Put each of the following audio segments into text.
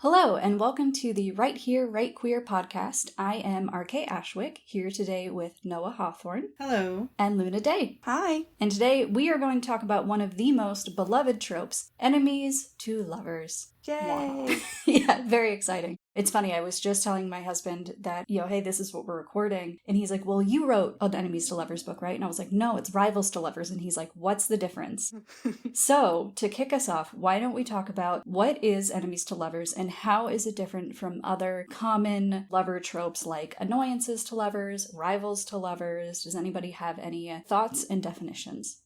Hello, and welcome to the Right Here, Right Queer podcast. I am RK Ashwick, here today with Noah Hawthorne. Hello. And Luna Daye. Hi. And today we are going to talk about one of the most beloved tropes, enemies to lovers. Yay. Yeah, very exciting. It's funny, I was just telling my husband that, hey, this is what we're recording. And he's like, well, you wrote an enemies to lovers book, right? And I was like, no, it's rivals to lovers. And he's like, what's the difference? So, to kick us off, why don't we talk about what is enemies to lovers and how is it different from other common lover tropes like annoyances to lovers, rivals to lovers? Does anybody have any thoughts and definitions?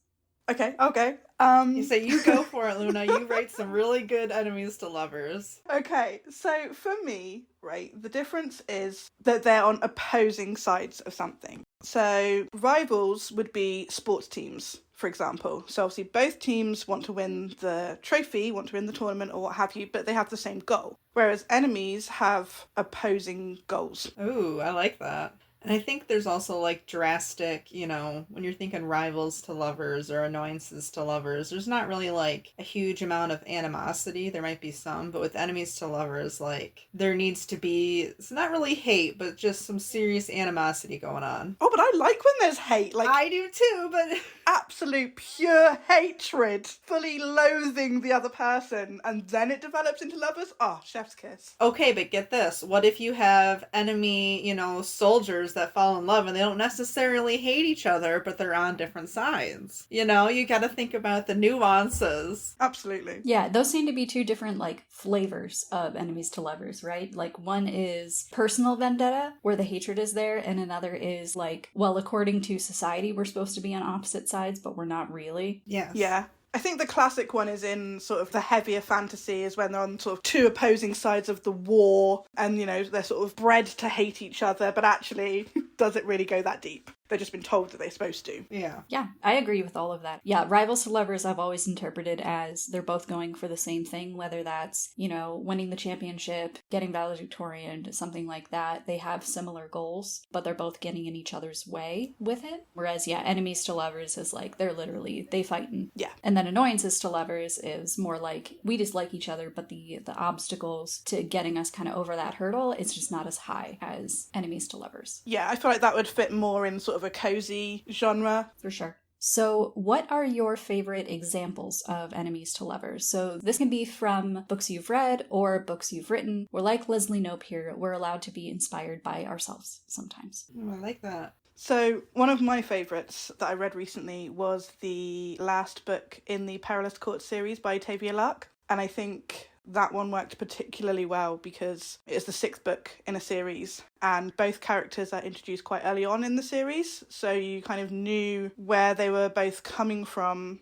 Okay, I'll go. You say you go for it, Luna. You write some really good enemies to lovers. Okay, so for me, right, the difference is that they're on opposing sides of something. So rivals would be sports teams, for example. So obviously both teams want to win the trophy, want to win the tournament or what have you, but they have the same goal. Whereas enemies have opposing goals. Ooh, I like that. And I think there's also like drastic, when you're thinking rivals to lovers or annoyances to lovers, there's not really like a huge amount of animosity. There might be some, but with enemies to lovers, like there needs to be, it's not really hate, but just some serious animosity going on. Oh, but I like when there's hate. Like I do too, but absolute pure hatred, fully loathing the other person, and then it develops into lovers. Oh, chef's kiss. Okay, but get this. What if you have enemy, soldiers that fall in love and they don't necessarily hate each other, but they're on different sides? You gotta think about the nuances. Absolutely. Yeah, those seem to be two different, flavors of enemies to lovers, right? Like, one is personal vendetta, where the hatred is there, and another is, according to society, we're supposed to be on opposite sides, but we're not really. Yes. Yeah. I think the classic one is in sort of the heavier fantasy is when they're on sort of two opposing sides of the war and, they're sort of bred to hate each other, but actually, does it really go that deep? They've just been told that they're supposed to. Yeah. Yeah, I agree with all of that. Yeah, rivals to lovers I've always interpreted as they're both going for the same thing, whether that's, winning the championship, getting valedictorian, something like that. They have similar goals, but they're both getting in each other's way with it. Whereas, enemies to lovers is they're literally, they fighting. Yeah. And then annoyances to lovers is more like, we dislike each other, but the obstacles to getting us kind of over that hurdle, it's just not as high as enemies to lovers. Yeah, I feel like that would fit more in sort of a cozy genre. For sure. So what are your favorite examples of enemies to lovers? So this can be from books you've read or books you've written. We're like Leslie Knope here. We're allowed to be inspired by ourselves sometimes. I like that. So one of my favourites that I read recently was the last book in the Perilous Court series by Tavia Lark. And I think that one worked particularly well because it's the sixth book in a series and both characters are introduced quite early on in the series, so you kind of knew where they were both coming from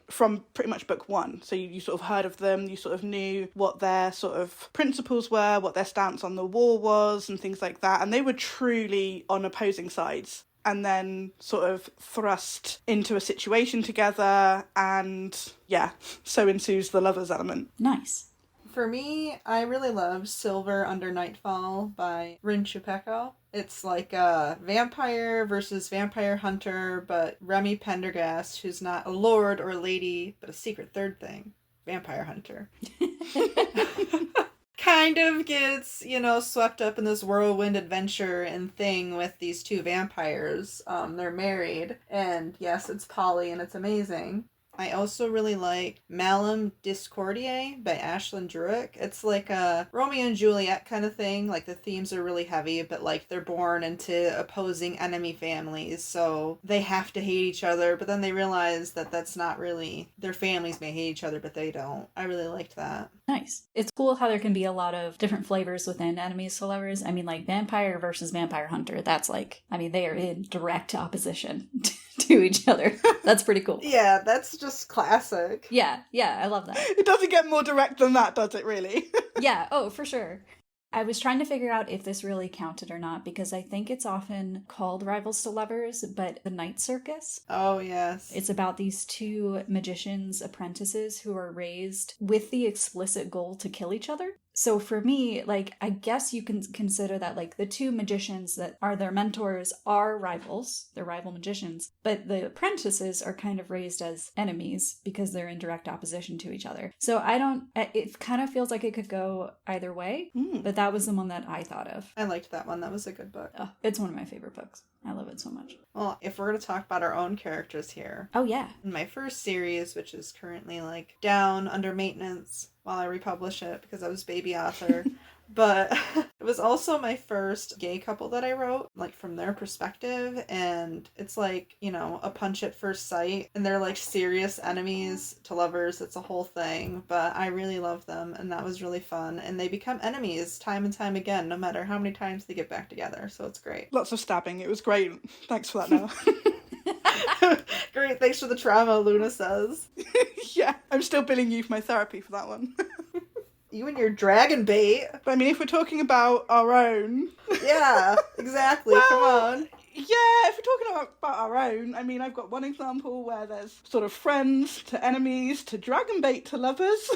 pretty much book one. So you sort of heard of them, you sort of knew what their sort of principles were, what their stance on the war was and things like that, and they were truly on opposing sides. And then sort of thrust into a situation together and so ensues the lovers element. Nice. For me, I really love Silver Under Nightfall by Rin Chupeco. It's like a vampire versus vampire hunter, but Remy Pendergast, who's not a lord or a lady, but a secret third thing, vampire hunter. Kind of gets, swept up in this whirlwind adventure and thing with these two vampires. They're married, and yes, it's poly and it's amazing. I also really like Malum Discordiae by Ashlyn Druick. It's like a Romeo and Juliet kind of thing. Like the themes are really heavy, but they're born into opposing enemy families, so they have to hate each other, but then they realize that that's not really, their families may hate each other, but they don't. I really liked that. Nice. It's cool how there can be a lot of different flavors within enemies to lovers. I mean, vampire versus vampire hunter, that's they are in direct opposition to each other. That's pretty cool. Yeah, that's just classic. Yeah, I love that. It doesn't get more direct than that, does it really? Yeah, oh, for sure. I was trying to figure out if this really counted or not, because I think it's often called Rivals to Lovers, but The Night Circus. Oh, yes. It's about these two magicians' apprentices who are raised with the explicit goal to kill each other. So for me, like, I guess you can consider that, like, the two magicians that are their mentors are rivals. They're rival magicians. But the apprentices are kind of raised as enemies because they're in direct opposition to each other. So it kind of feels like it could go either way. But that was the one that I thought of. I liked that one. That was a good book. Oh, it's one of my favorite books. I love it so much. Well, if we're going to talk about our own characters here. Oh, yeah. In my first series, which is currently like down under maintenance while I republish it because I was baby author. But it was also my first gay couple that I wrote, like from their perspective. And it's like, you know, a punch at first sight. And they're like serious enemies to lovers. It's a whole thing. But I really love them. And that was really fun. And they become enemies time and time again, no matter how many times they get back together. So it's great. Lots of stabbing. It was great. Thanks for that, Noah. Great. Thanks for the trauma, Luna says. Yeah, I'm still billing you for my therapy for that one. You and your dragon bait. But I mean, if we're talking about our own... Yeah, exactly. Well, come on. Yeah, if we're talking about our own, I mean, I've got one example where there's sort of friends to enemies to dragon bait to lovers.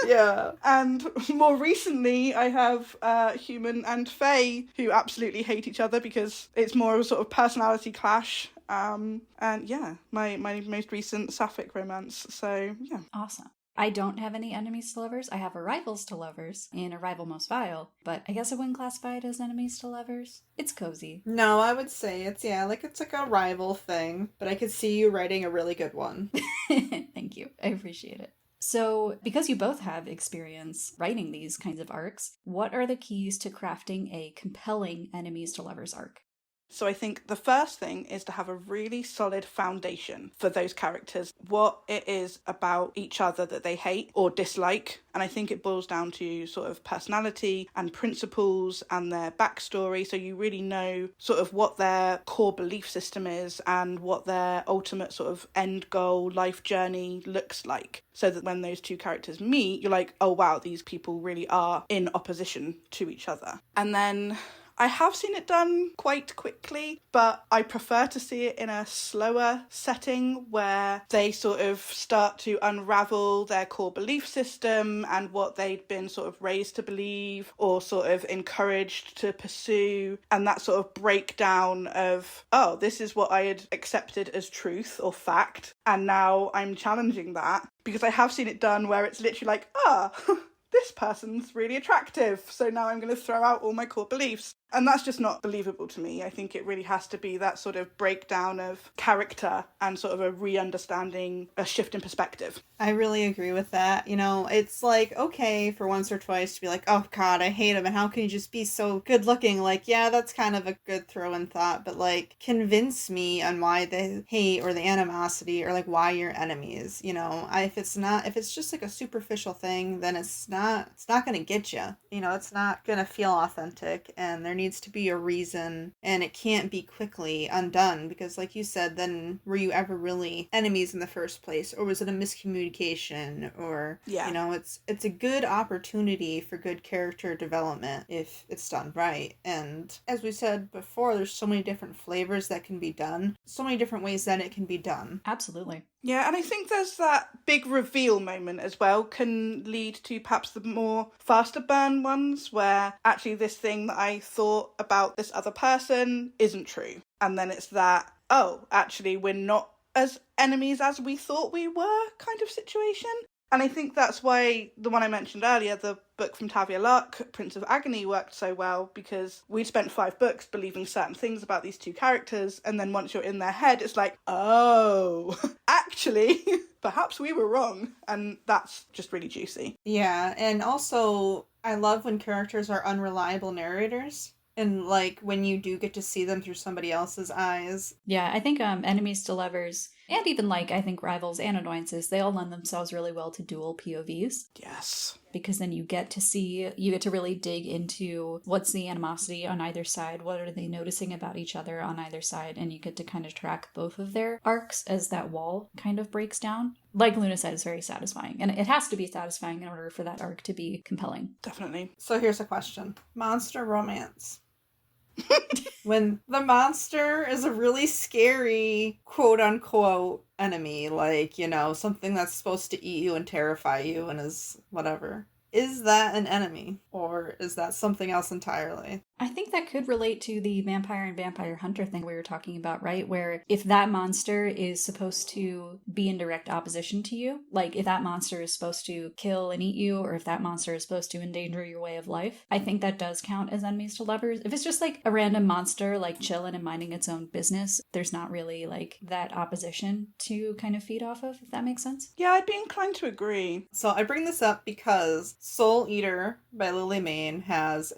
Yeah. And more recently, I have human and fae who absolutely hate each other because it's more of a sort of personality clash. And yeah, my most recent sapphic romance. So, yeah. Awesome. I don't have any enemies to lovers. I have a rivals to lovers and a rival most vile, but I guess I wouldn't classify it as enemies to lovers. It's cozy. No, I would say it's like a rival thing, but I could see you writing a really good one. Thank you. I appreciate it. So, because you both have experience writing these kinds of arcs, what are the keys to crafting a compelling enemies to lovers arc? So I think the first thing is to have a really solid foundation for those characters, what it is about each other that they hate or dislike. And I think it boils down to sort of personality and principles and their backstory. So you really know sort of what their core belief system is and what their ultimate sort of end goal, life journey looks like. So that when those two characters meet, you're like, oh wow, these people really are in opposition to each other. And then I have seen it done quite quickly, but I prefer to see it in a slower setting where they sort of start to unravel their core belief system and what they'd been sort of raised to believe or sort of encouraged to pursue, and that sort of breakdown of, oh, this is what I had accepted as truth or fact, and now I'm challenging that, because I have seen it done where it's literally like, this person's really attractive, so now I'm going to throw out all my core beliefs. And that's just not believable to me. I think it really has to be that sort of breakdown of character and sort of a re-understanding, a shift in perspective. I really agree with that. You know, it's like, okay, for once or twice to be like, oh God, I hate him, and how can you just be so good looking? Like, yeah, that's kind of a good throw-in thought, but like, convince me on why the hate or the animosity or like why you're enemies. You know, if it's just like a superficial thing, then it's not gonna get you. You know, it's not gonna feel authentic, and there needs to be a reason, and it can't be quickly undone, because like you said, then were you ever really enemies in the first place, or was it a miscommunication? Or you know, it's a good opportunity for good character development if it's done right. And as we said before, there's so many different flavors that can be done, so many different ways that it can be done. Absolutely. Yeah, and I think there's that big reveal moment as well can lead to perhaps the more faster burn ones where actually this thing that I thought about this other person isn't true. And then it's that, oh, actually we're not as enemies as we thought we were kind of situation. And I think that's why the one I mentioned earlier, the book from Tavia Luck, Prince of Agony, worked so well, because we'd spent 5 books believing certain things about these two characters, and then once you're in their head, it's like, oh, actually, perhaps we were wrong. And that's just really juicy. Yeah, and also, I love when characters are unreliable narrators. And, like, when you do get to see them through somebody else's eyes. Yeah, I think enemies to lovers, and even, like, I think rivals and annoyances, they all lend themselves really well to dual POVs. Yes. Because then you get to really dig into what's the animosity on either side, what are they noticing about each other on either side, and you get to kind of track both of their arcs as that wall kind of breaks down. Like Luna said, it's very satisfying, and it has to be satisfying in order for that arc to be compelling. Definitely. So here's a question. Monster romance. When the monster is a really scary, quote-unquote enemy, like, you know, something that's supposed to eat you and terrify you and is whatever. Is that an enemy? Or is that something else entirely? I think that could relate to the vampire and vampire hunter thing we were talking about, right? Where if that monster is supposed to be in direct opposition to you, like if that monster is supposed to kill and eat you, or if that monster is supposed to endanger your way of life, I think that does count as enemies to lovers. If it's just like a random monster, like chilling and minding its own business, there's not really like that opposition to kind of feed off of, if that makes sense. Yeah, I'd be inclined to agree. So I bring this up because Soul Eater by Lily Mayne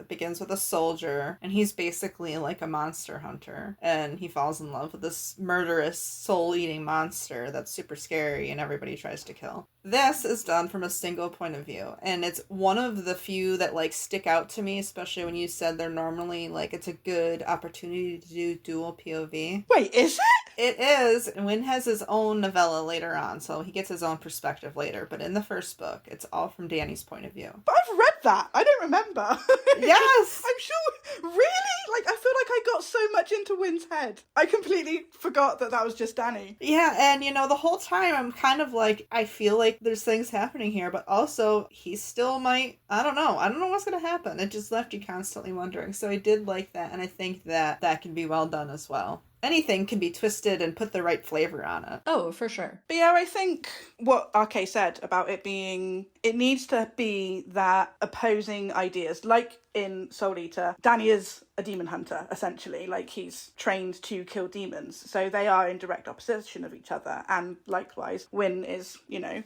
begins with a soldier, and he's basically like a monster hunter, and he falls in love with this murderous soul-eating monster that's super scary and everybody tries to kill. This is done from a single point of view, and it's one of the few that like stick out to me, especially when you said they're normally like it's a good opportunity to do dual POV. Wait, is it? It is. And Wynn has his own novella later on, so he gets his own perspective later. But in the first book, it's all from Danny's point of view. But I've read that. I don't remember. Yes! I'm sure. Really? Like, I feel like I got so much into Wynn's head. I completely forgot that was just Danny. Yeah, and the whole time I'm kind of like, I feel like there's things happening here, but also he still might, I don't know what's going to happen. It just left you constantly wondering. So I did like that, and I think that can be well done as well. Anything can be twisted and put the right flavor on it. Oh, for sure. But yeah, I think what RK said about it being, it needs to be that opposing ideas. Like in Soul Eater, Danny is a demon hunter, essentially. Like, he's trained to kill demons. So they are in direct opposition of each other. And likewise, Wynn is,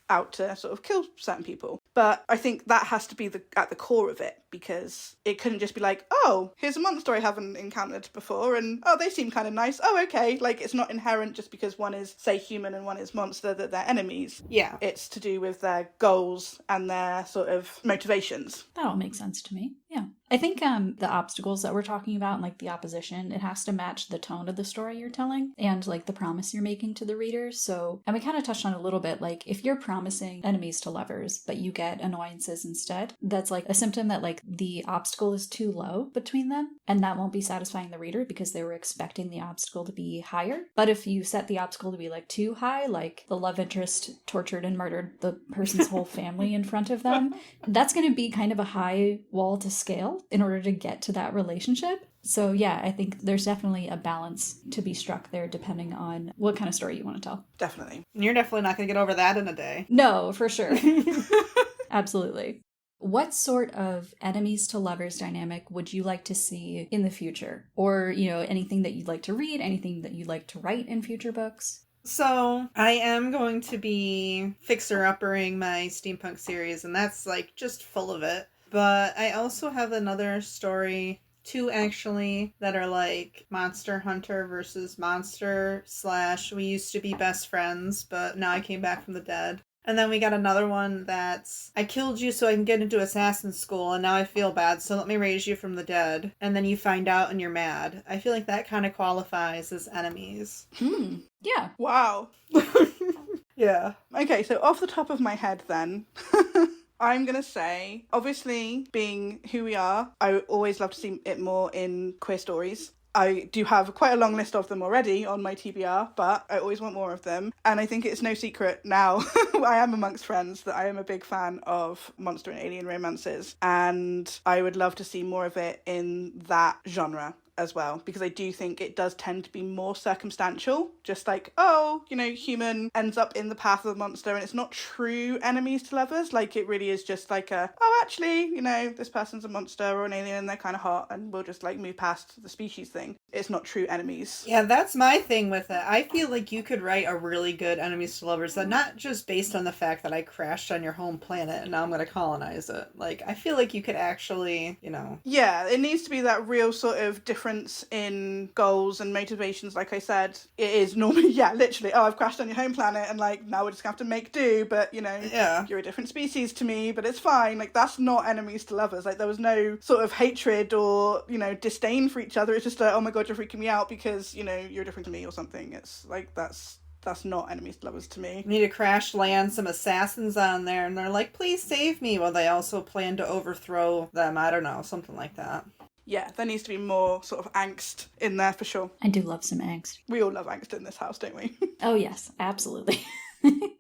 out to sort of kill certain people. But I think that has to be at the core of it, because it couldn't just be like, oh, here's a monster I haven't encountered before, and oh, they seem kind of nice. Oh, okay. Like, it's not inherent just because one is, say, human and one is monster that they're enemies. Yeah. It's to do with their goals and their sort of motivations. That all makes sense to me. Yeah. I think the obstacles that we're talking about and like the opposition, it has to match the tone of the story you're telling and like the promise you're making to the readers. So, and we kind of touched on it a little bit, like if you're promising enemies to lovers, but you get annoyances instead, that's like a symptom that like the obstacle is too low between them, and that won't be satisfying the reader because they were expecting the obstacle to be higher. But if you set the obstacle to be like too high, like the love interest tortured and murdered the person's whole family in front of them, that's going to be kind of a high wall to scale in order to get to that relationship. So yeah, I think there's definitely a balance to be struck there depending on what kind of story you want to tell. Definitely. And you're definitely not going to get over that in a day. No, for sure. Absolutely. What sort of enemies to lovers dynamic would you like to see in the future? Or, anything that you'd like to read, anything that you'd like to write in future books? So, I am going to be fixer-uppering my steampunk series, and that's, like, just full of it. But I also have another story, two actually, that are, like, monster hunter versus monster / we used to be best friends, but now I came back from the dead. And then we got another one that's, I killed you so I can get into assassin school, and now I feel bad, so let me raise you from the dead. And then you find out and you're mad. I feel like that kind of qualifies as enemies. Yeah. Wow. Yeah. Okay, so off the top of my head then, I'm going to say, obviously, being who we are, I always love to see it more in queer stories. I do have quite a long list of them already on my TBR, but I always want more of them. And I think it's no secret now, I am amongst friends, that I am a big fan of monster and alien romances. And I would love to see more of it in that genre as well, because I do think it does tend to be more circumstantial, just like, oh, human ends up in the path of the monster, and it's not true enemies to lovers. Like, it really is just like actually, this person's a monster or an alien and they're kind of hot, and we'll just like move past the species thing. It's not true enemies. Yeah, that's my thing with it. I feel like you could write a really good enemies to lovers that not just based on the fact that I crashed on your home planet and now I'm going to colonize it. Like, I feel like you could actually, Yeah, it needs to be that real sort of difference in goals and motivations. Like I said, it is normally, literally, I've crashed on your home planet and like now we're just gonna have to make do, but yeah, you're a different species to me, but it's fine. Like, that's not enemies to lovers. Like, there was no sort of hatred or disdain for each other. It's just like, oh my god, you're freaking me out because you're different to me or something. It's like, that's not enemies to lovers to me. You need to crash land some assassins on there and they're like, please save me, while they also plan to overthrow them. I don't know, something like that. Yeah, there needs to be more sort of angst in there for sure. I do love some angst. We all love angst in this house, don't we? Oh yes, absolutely.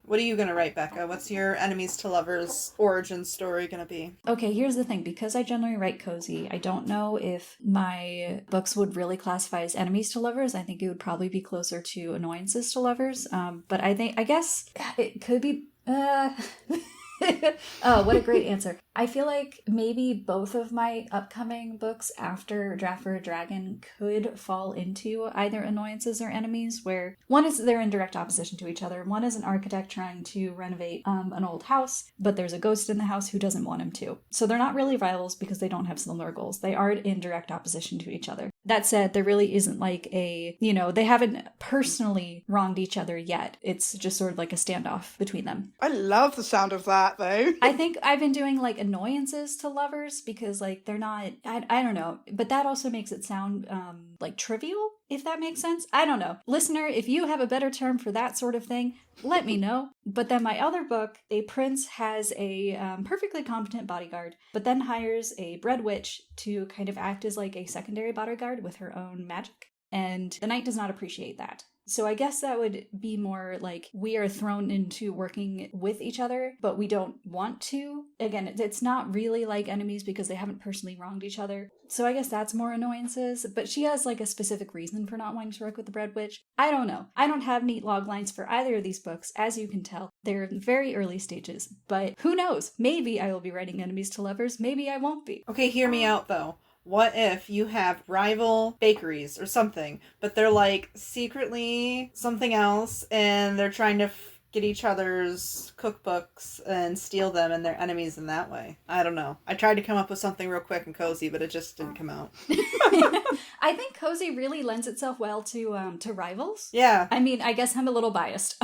What are you going to write, Becca? What's your enemies to lovers origin story going to be? Okay, here's the thing. Because I generally write cozy, I don't know if my books would really classify as enemies to lovers. I think it would probably be closer to annoyances to lovers. But I guess it could be... Oh, what a great answer. I feel like maybe both of my upcoming books after Draft for a Dragon could fall into either annoyances or enemies, where one is they're in direct opposition to each other. One is an architect trying to renovate an old house, but there's a ghost in the house who doesn't want him to. So they're not really rivals because they don't have similar goals. They are in direct opposition to each other. That said, there really isn't like a, they haven't personally wronged each other yet. It's just sort of like a standoff between them. I love the sound of that, though. I think I've been doing like annoyances to lovers because like they're not, I don't know, but that also makes it sound like trivial, if that makes sense. I don't know. Listener, if you have a better term for that sort of thing, let me know. But then my other book, a prince has a perfectly competent bodyguard, but then hires a bread witch to kind of act as like a secondary bodyguard with her own magic. And the knight does not appreciate that. So I guess that would be more like we are thrown into working with each other, but we don't want to. Again, it's not really like enemies because they haven't personally wronged each other. So I guess that's more annoyances, but she has like a specific reason for not wanting to work with the Bread Witch. I don't know. I don't have neat log lines for either of these books, as you can tell. They're in very early stages, but who knows? Maybe I will be writing enemies to lovers, maybe I won't be. Okay, hear me out though. What if you have rival bakeries or something, but they're like secretly something else and they're trying to get each other's cookbooks and steal them and they're enemies in that way? I don't know. I tried to come up with something real quick and cozy, but it just didn't come out. I think cozy really lends itself well to rivals. Yeah. I mean, I guess I'm a little biased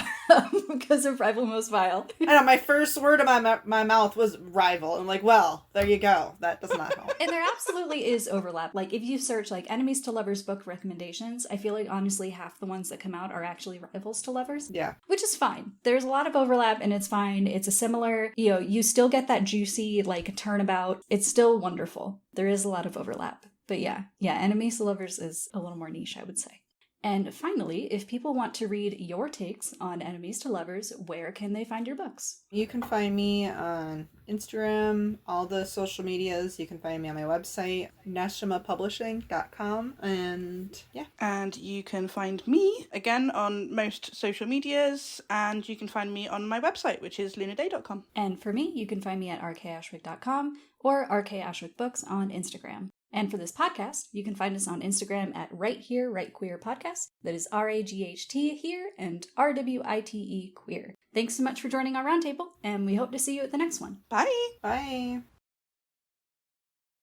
because of Rival Most Vile. I know, my first word of my mouth was rival. I'm like, well, there you go. That does not help. And there absolutely is overlap. Like, if you search, like, enemies to lovers book recommendations, I feel like, honestly, half the ones that come out are actually rivals to lovers. Yeah. Which is fine. There's a lot of overlap, and it's fine. It's a similar, you still get that juicy, like, turnabout. It's still wonderful. There is a lot of overlap. But yeah, enemies to lovers is a little more niche, I would say. And finally, if people want to read your takes on enemies to lovers, where can they find your books? You can find me on Instagram, all the social medias. You can find me on my website, neshimapublishing.com. And yeah. And you can find me, again, on most social medias. And you can find me on my website, which is lunaday.com. And for me, you can find me at rkashwick.com or rkashwickbooks on Instagram. And for this podcast, you can find us on Instagram at Right Here, Right Queer Podcast. That is RAGHT here and RWITE queer. Thanks so much for joining our roundtable, and we hope to see you at the next one. Bye! Bye!